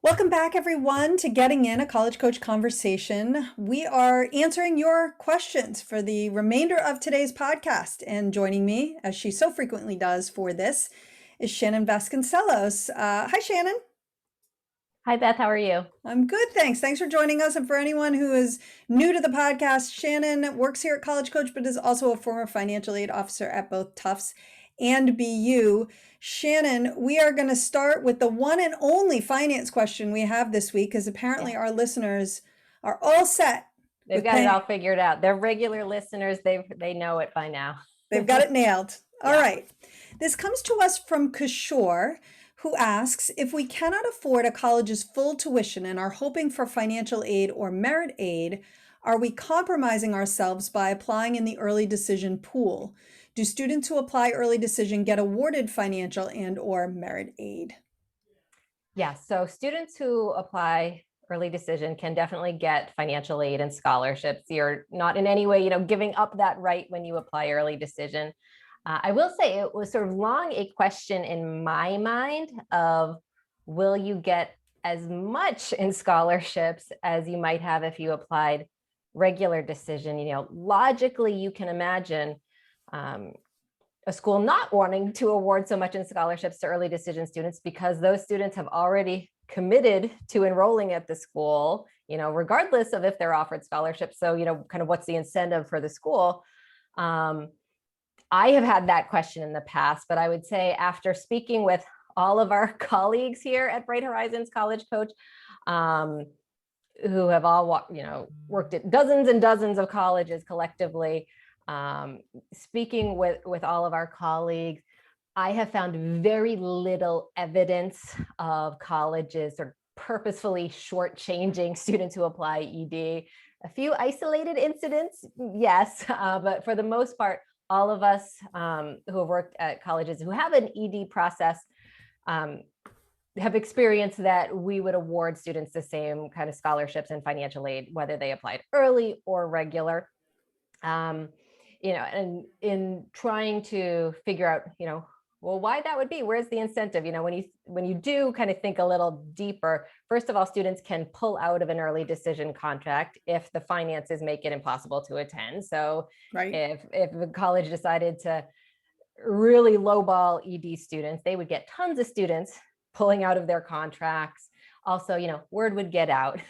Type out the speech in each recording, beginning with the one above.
Welcome back, everyone, to Getting In, a College Coach Conversation. We are answering your questions for the remainder of today's podcast. And joining me, as she so frequently does for this, is Shannon Vasconcelos. Hi, Shannon. Hi, Beth. How are you? I'm good, thanks. Thanks for joining us. And for anyone who is new to the podcast, Shannon works here at College Coach, but is also a former financial aid officer at both Tufts and BU. Shannon, we are going to start with the one and only finance question we have this week, because apparently our listeners are all set. They've got it all figured out. They're regular listeners. They know it by now. They've got it nailed. All right. This comes to us from Kishore, who asks, if we cannot afford a college's full tuition and are hoping for financial aid or merit aid, are we compromising ourselves by applying in the early decision pool? Do students who apply early decision get awarded financial and or merit aid? Yes. So students who apply early decision can definitely get financial aid and scholarships. You're not in any way, giving up that right when you apply early decision. I will say it was sort of long a question in my mind of, will you get as much in scholarships as you might have if you applied regular decision? Logically, you can imagine a school not wanting to award so much in scholarships to early decision students because those students have already committed to enrolling at the school, regardless of if they're offered scholarships. So, kind of what's the incentive for the school? I have had that question in the past, but I would say after speaking with all of our colleagues here at Bright Horizons College Coach, who have all, worked at dozens and dozens of colleges collectively, speaking with all of our colleagues, I have found very little evidence of colleges sort of purposefully shortchanging students who apply ED. A few isolated incidents, yes, but for the most part, all of us who have worked at colleges who have an ED process have experienced that we would award students the same kind of scholarships and financial aid, whether they applied early or regular. And in trying to figure out, well, why that would be, where's the incentive? When you do kind of think a little deeper, first of all, students can pull out of an early decision contract if the finances make it impossible to attend. So if the college decided to really lowball ED students, they would get tons of students pulling out of their contracts. Also, word would get out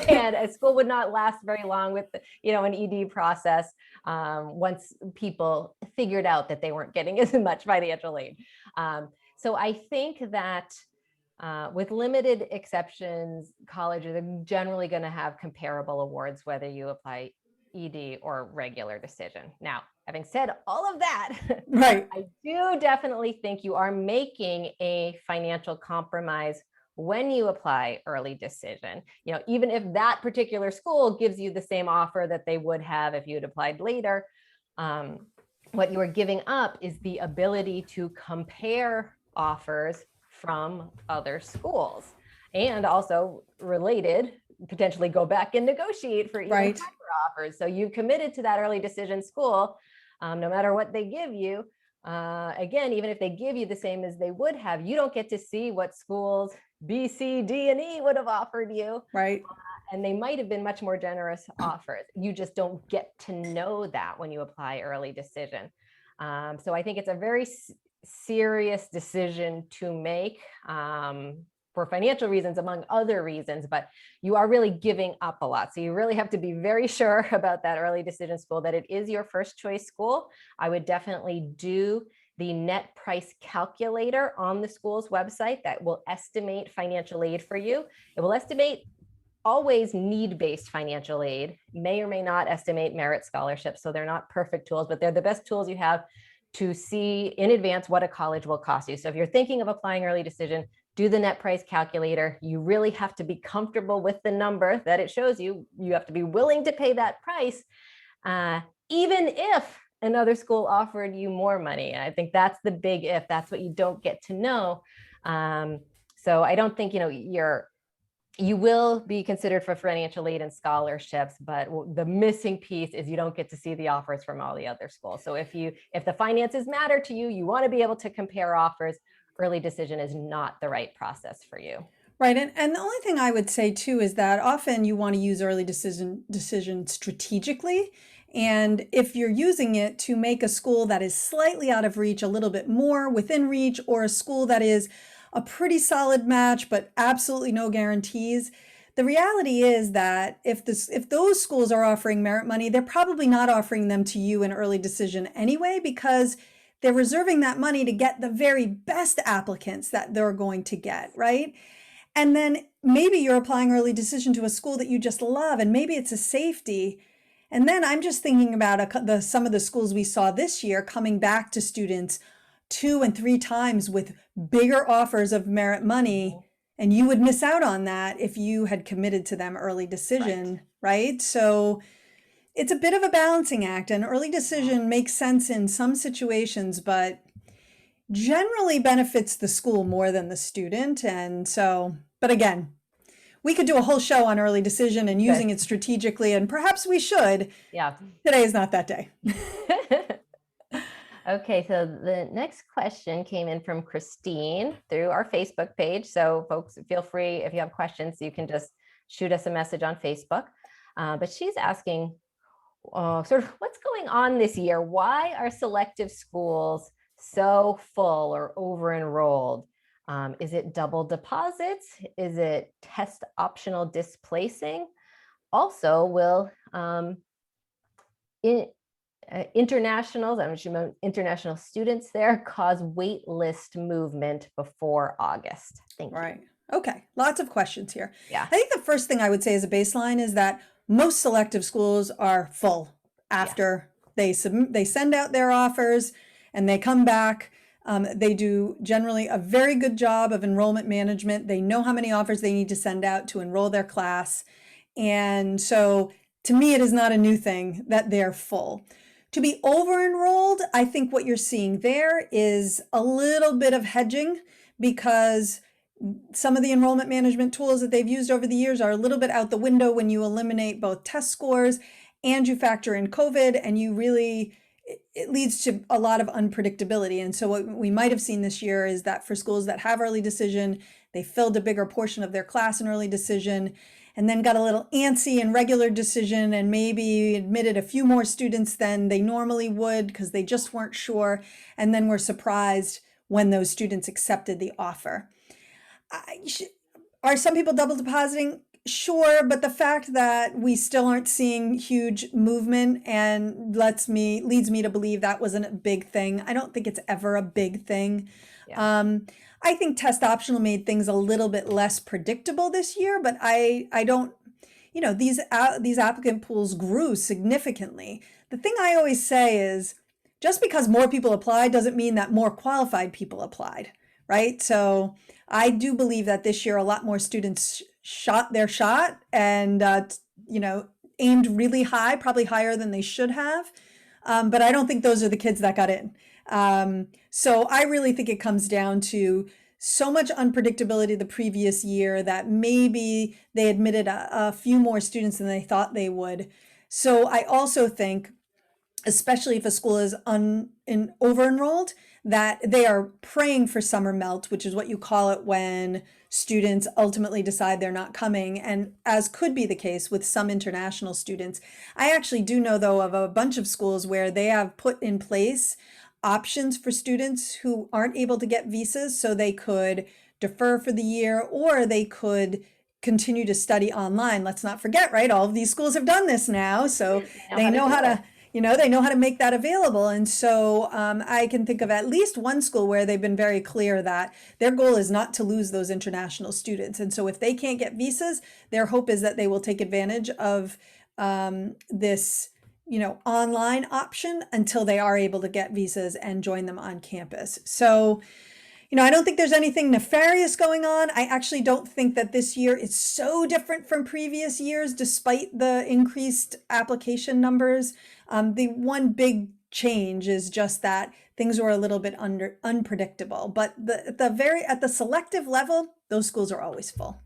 and a school would not last very long with, an ED process once people figured out that they weren't getting as much financial aid. So I think that with limited exceptions, colleges are generally going to have comparable awards, whether you apply ED or regular decision. Now, having said all of that, I do definitely think you are making a financial compromise when you apply early decision. Even if that particular school gives you the same offer that they would have if you had applied later, what you are giving up is the ability to compare offers from other schools, and also related, potentially go back and negotiate for even higher offers. So you committed to that early decision school, no matter what they give you. Again, even if they give you the same as they would have, you don't get to see what schools B, C, D, and E would have offered you. And they might have been much more generous offers. You just don't get to know that when you apply early decision. So I think it's a very serious decision to make for financial reasons, among other reasons, but you are really giving up a lot. So you really have to be very sure about that early decision school, that it is your first choice school. I would definitely do the net price calculator on the school's website that will estimate financial aid for you. It will estimate always need-based financial aid, may or may not estimate merit scholarships. So they're not perfect tools, but they're the best tools you have to see in advance what a college will cost you. So if you're thinking of applying early decision, do the net price calculator. You really have to be comfortable with the number that it shows you. You have to be willing to pay that price, even if another school offered you more money. And I think that's the big if. That's what you don't get to know. So I don't think, you will be considered for financial aid and scholarships, but the missing piece is you don't get to see the offers from all the other schools. So if the finances matter to you, you want to be able to compare offers, early decision is not the right process for you. Right. And the only thing I would say too is that often you want to use early decision strategically. And if you're using it to make a school that is slightly out of reach, a little bit more within reach, or a school that is a pretty solid match, but absolutely no guarantees, the reality is that if those schools are offering merit money, they're probably not offering them to you in early decision anyway, because they're reserving that money to get the very best applicants that they're going to get, right? And then maybe you're applying early decision to a school that you just love, and maybe it's a safety. And then I'm just thinking about some of the schools we saw this year coming back to students 2 and 3 times with bigger offers of merit money. And you would miss out on that if you had committed to them early decision, right? So it's a bit of a balancing act, and early decision makes sense in some situations, but generally benefits the school more than the student. And so, but again, we could do a whole show on early decision and using it strategically, and perhaps we should. Yeah. Today is not that day. Okay, so the next question came in from Christine through our Facebook page. So folks, feel free, if you have questions, you can just shoot us a message on Facebook. But she's asking sort of what's going on this year? Why are selective schools so full or over enrolled? Is it double deposits? Is it test optional displacing? Also, will internationals, I'm assuming international students there, cause wait list movement before August? Thank you. Right. Okay. Lots of questions here. Yeah. I think the first thing I would say as a baseline is that most selective schools are full after they send out their offers and they come back. They do generally a very good job of enrollment management. They know how many offers they need to send out to enroll their class. And so to me, it is not a new thing that they're full. To be over enrolled, I think what you're seeing there is a little bit of hedging, because some of the enrollment management tools that they've used over the years are a little bit out the window when you eliminate both test scores and you factor in COVID, and you really, it leads to a lot of unpredictability. And so what we might have seen this year is that for schools that have early decision, they filled a bigger portion of their class in early decision, and then got a little antsy in regular decision and maybe admitted a few more students than they normally would because they just weren't sure, and then were surprised when those students accepted the offer. Are some people double depositing? Sure, but the fact that we still aren't seeing huge movement and leads me to believe that wasn't a big thing. I don't think it's ever a big thing. Yeah. I think test optional made things a little bit less predictable this year, but I don't, these applicant pools grew significantly. The thing I always say is, just because more people applied doesn't mean that more qualified people applied, right? So I do believe that this year a lot more students shot their shot and aimed really high, probably higher than they should have. But I don't think those are the kids that got in. So I really think it comes down to so much unpredictability the previous year that maybe they admitted a few more students than they thought they would. So I also think, especially if a school is over enrolled, that they are praying for summer melt, which is what you call it when students ultimately decide they're not coming, and as could be the case with some international students. I actually do know, though, of a bunch of schools where they have put in place options for students who aren't able to get visas, so they could defer for the year or they could continue to study online. Let's not forget, right? All of these schools have done this now, so they know how to they know how to make that available. And so I can think of at least one school where they've been very clear that their goal is not to lose those international students. And so if they can't get visas, their hope is that they will take advantage of this online option until they are able to get visas and join them on campus. So I don't think there's anything nefarious going on. I actually don't think that this year is so different from previous years, despite the increased application numbers. The one big change is just that things were a little bit unpredictable. But at the selective level, those schools are always full.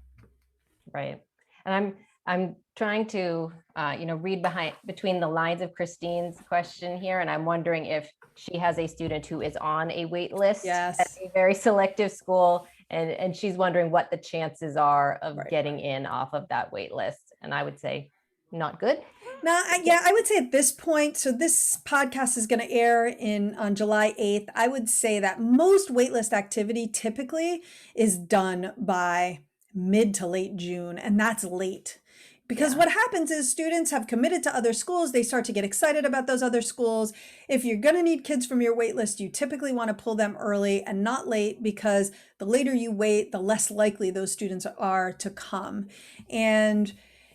Right. And I'm trying to read between the lines of Christine's question here, and I'm wondering if she has a student who is on a wait list at a very selective school, And she's wondering what the chances are of Right. getting in off of that wait list. And I would say not good. Now, yeah, I would say at this point, so this podcast is going to air on July 8th. I would say that most waitlist activity typically is done by mid to late June, and that's late. Because Yeah. what happens is students have committed to other schools. They start to get excited about those other schools. If you're going to need kids from your wait list, you typically want to pull them early and not late, because the later you wait, the less likely those students are to come. And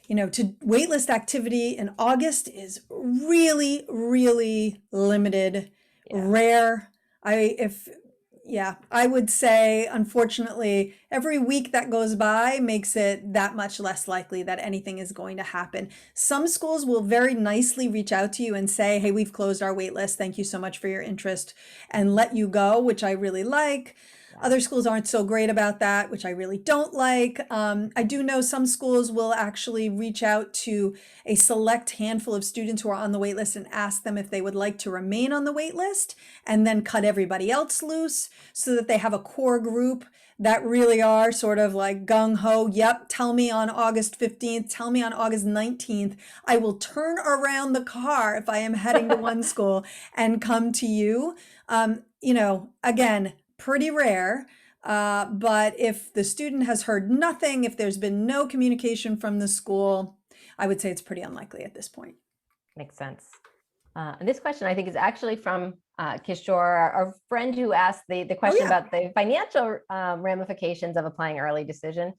to waitlist activity in August is really, really limited, Yeah. rare. I would say, unfortunately, every week that goes by makes it that much less likely that anything is going to happen. Some schools will very nicely reach out to you and say, hey, we've closed our wait list. Thank you so much for your interest, and let you go, which I really like. Other schools aren't so great about that, which I really don't like. I do know some schools will actually reach out to a select handful of students who are on the wait list and ask them if they would like to remain on the wait list, and then cut everybody else loose so that they have a core group that really are sort of like gung-ho. Yep, tell me on August 15th, tell me on August 19th. I will turn around the car if I am heading to one school and come to you. Again, pretty rare. But if the student has heard nothing, if there's been no communication from the school, I would say it's pretty unlikely at this point. Makes sense. And this question, I think, is actually from Kishore, our friend who asked the question about the financial ramifications of applying early decision.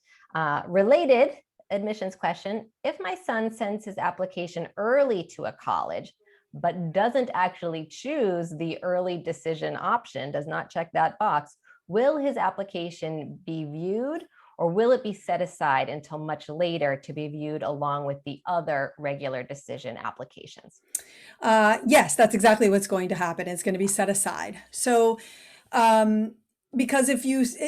Related admissions question: if my son sends his application early to a college, but doesn't actually choose the early decision option, does not check that box, will his application be viewed, or will it be set aside until much later to be viewed along with the other regular decision applications? Yes, that's exactly what's going to happen. It's going to be set aside. So, because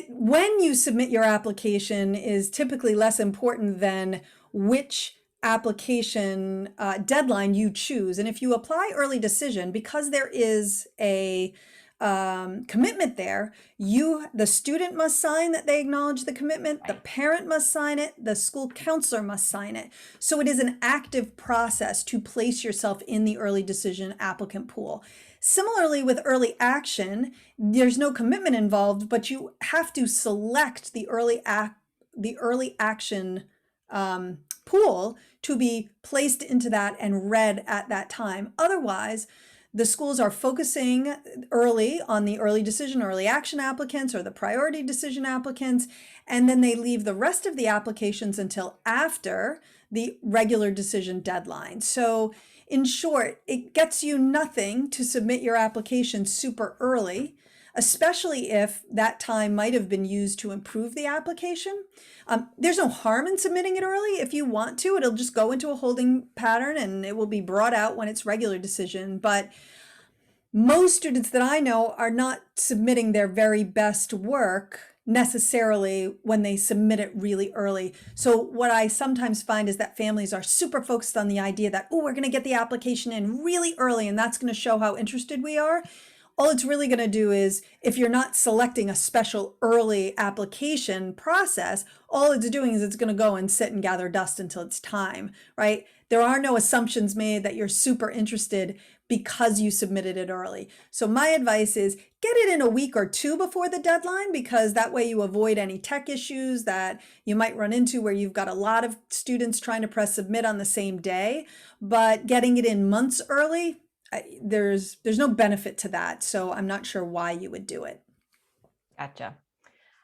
when you submit your application is typically less important than which application deadline you choose. And if you apply early decision, because there is a commitment there, the student must sign that they acknowledge the commitment, the parent must sign it, the school counselor must sign it. So it is an active process to place yourself in the early decision applicant pool. Similarly, with early action, there's no commitment involved, but you have to select the early action pool to be placed into that and read at that time. Otherwise, the schools are focusing early on the early decision, early action applicants or the priority decision applicants, and then they leave the rest of the applications until after the regular decision deadline. So in short, it gets you nothing to submit your application super early, especially if that time might have been used to improve the application. There's no harm in submitting it early. If you want to, it'll just go into a holding pattern and it will be brought out when it's regular decision. But most students that I know are not submitting their very best work necessarily when they submit it really early. So what I sometimes find is that families are super focused on the idea that, oh, we're going to get the application in really early and that's going to show how interested we are. All it's really going to do is, if you're not selecting a special early application process, all it's doing is it's going to go and sit and gather dust until it's time, right? There are no assumptions made that you're super interested because you submitted it early. So my advice is get it in a week or two before the deadline, because that way you avoid any tech issues that you might run into where you've got a lot of students trying to press submit on the same day. But getting it in months early, there's no benefit to that. So I'm not sure why you would do it. Gotcha.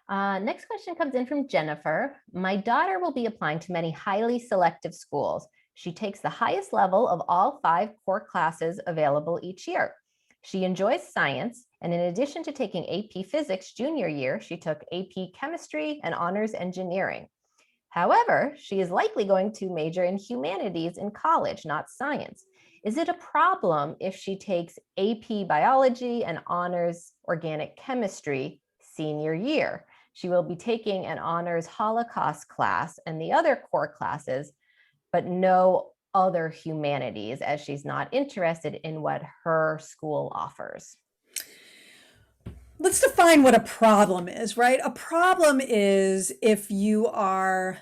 Next question comes in from Jennifer. My daughter will be applying to many highly selective schools. She takes the highest level of all 5 core classes available each year. She enjoys science, and in addition to taking AP Physics junior year, she took AP Chemistry and Honors Engineering. However, she is likely going to major in humanities in college, not science. Is it a problem if she takes AP Biology and Honors Organic Chemistry senior year? She will be taking an Honors Holocaust class and the other core classes, but no other humanities, as she's not interested in what her school offers. let's define what a problem is, right? A problem is if you are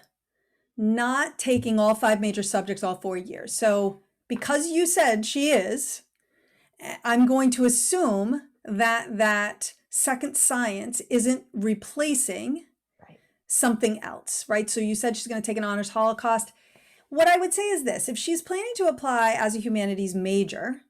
not taking all 5 major subjects all 4 years. So because you said she is, I'm going to assume that that second science isn't replacing Right. something else, right? So you said she's going to take an honors Holocaust. What I would say is this: if she's planning to apply as a humanities major,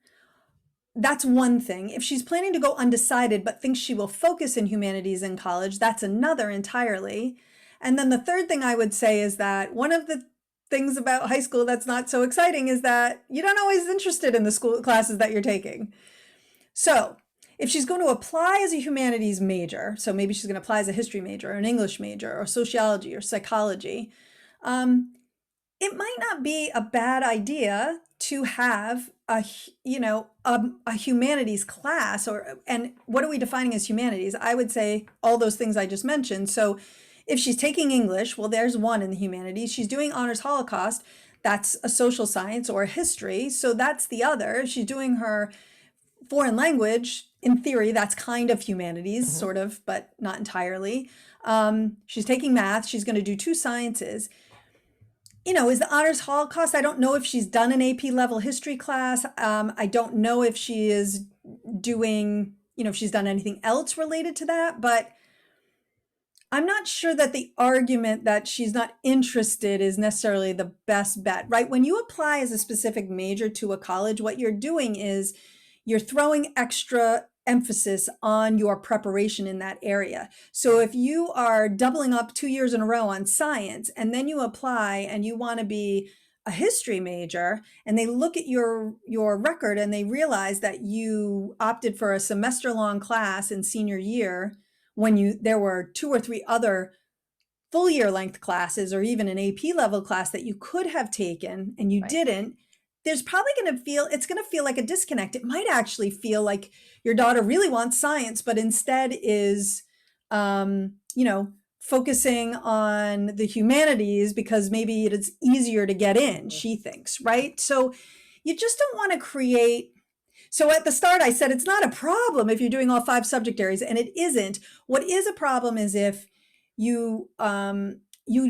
that's one thing. If she's planning to go undecided but thinks she will focus in humanities in college, that's another entirely. And then the third thing I would say is that one of the things about high school that's not so exciting is that you don't always interested in the school classes that you're taking. So if she's going to apply as a humanities major, so maybe she's going to apply as a history major or an English major or sociology or psychology, it might not be a bad idea to have a humanities class. Or and what are we defining as humanities? I would say all those things I just mentioned. So if she's taking English, well, there's one in the humanities. She's doing honors Holocaust, that's a social science or a history, so that's the other. She's doing her foreign language, in theory, that's kind of humanities, sort of, but not entirely. She's taking math. She's going to do two sciences. Is the honors Holocaust? I don't know if she's done an AP level history class. I don't know if she is doing, if she's done anything else related to that, but I'm not sure that the argument that she's not interested is necessarily the best bet, right? When you apply as a specific major to a college, what you're doing is you're throwing extra emphasis on your preparation in that area. So if you are doubling up 2 years in a row on science and then you apply and you want to be a history major and they look at your record and they realize that you opted for a semester long class in senior year when there were 2 or 3 other full year length classes or even an AP level class that you could have taken and you Right. didn't, it's going to feel like a disconnect. It might actually feel like your daughter really wants science, but instead is, focusing on the humanities because maybe it's easier to get in, she thinks, right? So you just don't want to create. So at the start, I said it's not a problem if you're doing all 5 subject areas, and it isn't. What is a problem is if you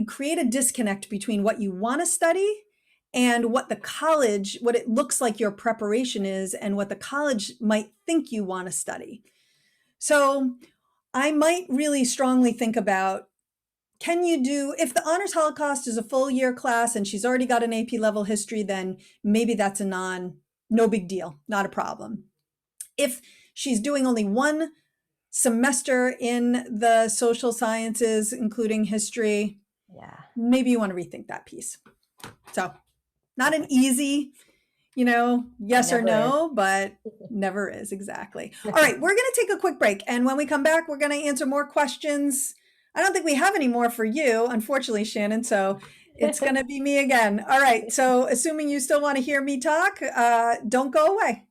create a disconnect between what you want to study and what it looks like your preparation is, and what the college might think you want to study. So I might really strongly think about, if the honors Holocaust is a full year class and she's already got an AP level history, then maybe that's no big deal, not a problem. If she's doing only one semester in the social sciences, including history, Yeah. maybe you want to rethink that piece. So not an easy, yes or no, but never is. Exactly. All right, we're going to take a quick break. And when we come back, we're going to answer more questions. I don't think we have any more for you, unfortunately, Shannon. So it's going to be me again. All right. So assuming you still want to hear me talk, don't go away.